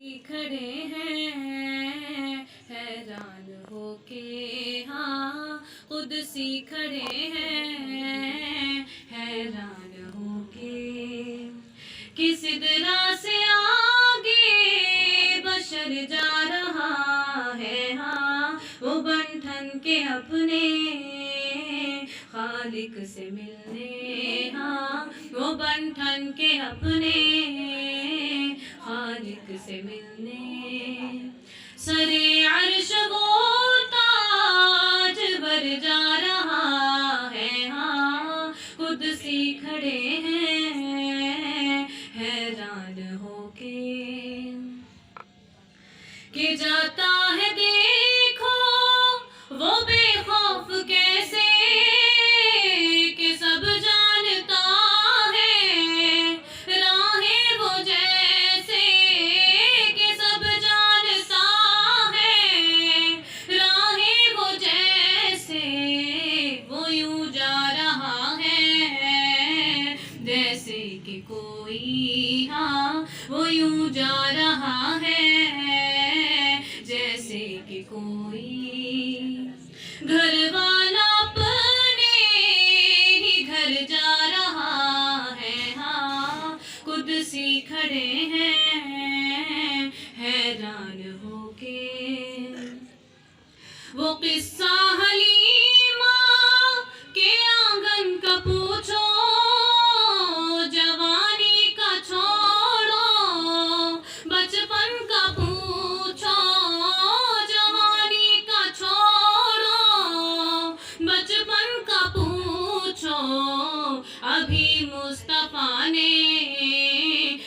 کھڑے ہیں حیران ہو کے، ہاں خود سی کھڑے ہیں حیران ہو کے، کس طرح سے آگے بشر جا رہا ہے، ہاں وہ بن ٹھن کے اپنے خالق سے ملنے، ہاں وہ بن ٹھن کے اپنے خالق سے ملنے، سرے عرش وہ تاج بر جا رہا ہے، ہاں خود سی کھڑے ہیں حیران ہو کے، کہ جاتا ہے دیکھو وہ بے خوف کیسے، کہ سب جانتا ہے راہیں وہ جیسے، کہ سب جانتا ہے راہیں وہ جیسے، وہ یوں جا رہا ہے جیسے کہ کوئی، ہاں وہ یوں جا رہا ہے جیسے کہ کوئی، گھر والا اپنے ہی گھر جا رہا ہے، ہاں خود سی کھڑے ہیں حیران ہو کے، وہ قصہ حلیمہ کے آنگن کا پوچھو، جوانی کا چھوڑو بچپن کا پوچھو، جوانی کا چھوڑو بچپن کا پوچھو، ابھی مصطفیٰ نے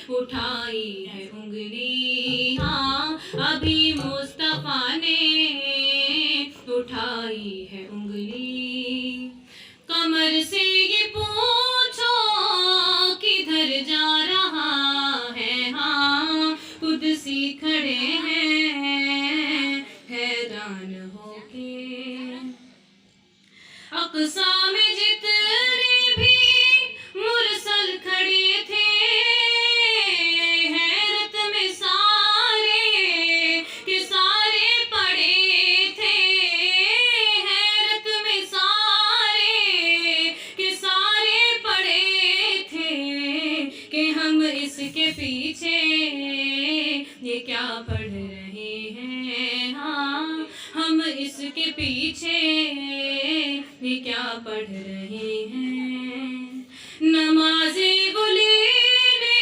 اٹھائی ہے انگلی، ہاں ابھی مصطفیٰ نے اٹھائی ہے انگلی، کمر سے یہ پوچھو کدھر جا رہا ہے، ہاں خود سی کھڑے ہیں حیران ہو کے، اقصیٰ میں جتنے بھی مرسل کھڑے تھے حیرت میں سارے کہ سارے پڑے تھے، حیرت میں سارے کہ سارے پڑے تھے، کہ ہم اس کے پیچھے یہ کیا پڑھ رہے ہیں، ہاں ہم اس کے پیچھے یہ کیا پڑھ رہے ہیں، نمازیں وہ لینے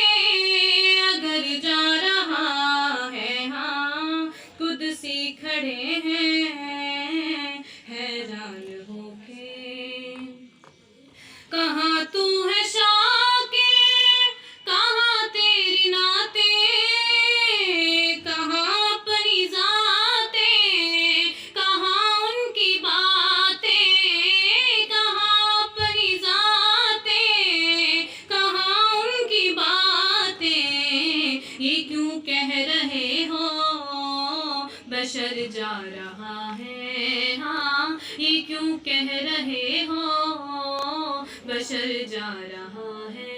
اگر جا رہا ہے، ہاں خود سی کھڑے ہیں حیران ہو کے، کہاں تو ہے شاکر کہاں تیری نعتیں، کہاں اپنی ذاتیں کہاں ان کی باتیں، کہاں اپنی ذاتیں کہاں ان کی باتیں، یہ کیوں کہہ رہے ہو بشر جا رہا ہے، ہاں یہ کیوں کہہ رہے ہو بشر جا رہا ہے،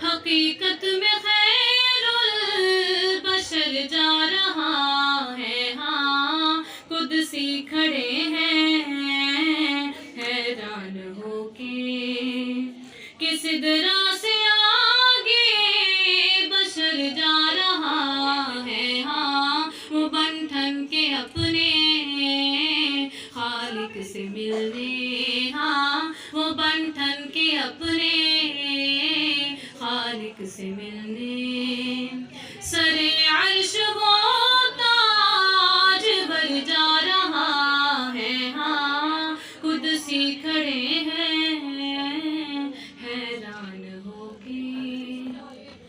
حقیقت میں خیر البشر جا رہا ہے، ہاں خود سی کھڑے ہیں حیران ہو کے، کس طرح سے آگے بشر جا رہا ہے، ہاں وہ بن ٹھن کے اپنے خالق سے ملنے، ہاں وہ بن ٹھن کے اپنے خالق سے ملنے۔